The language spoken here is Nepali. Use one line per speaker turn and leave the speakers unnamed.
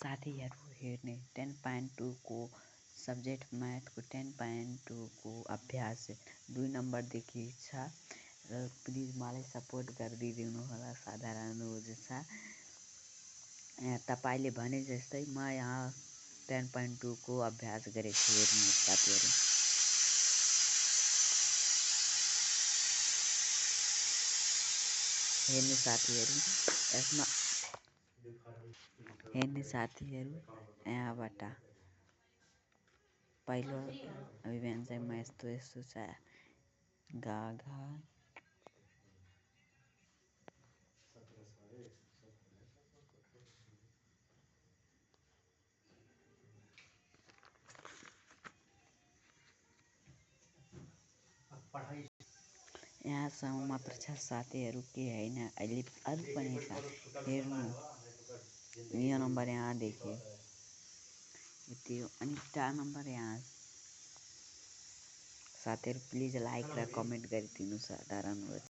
साथीहरू हेर्ने 10.2 को सब्जेक्ट म्याथको 10.2 को अभ्यास 2 नम्बरदेखि छ र प्लिज मलाई सपोर्ट गरिदिनु होला। साधारण छ तपाईले भने जस्तै म यहाँ 10.2 को अभ्यास गरेको छु। हेर्नु साथीहरू, हेर्ने साथीहरू यहाँबाट पहिलो अभियान चाहिँ म यस्तो छ गा घा यहाँसम्म मात्र छ साथीहरू, के होइन अहिले अरू पनि छ। हेर्नु यो नम्बर यहाँ देखियो, अनि 4 नम्बर यहाँ। साथीहरू प्लिज लाइक र कमेन्ट गरिदिनु साधारण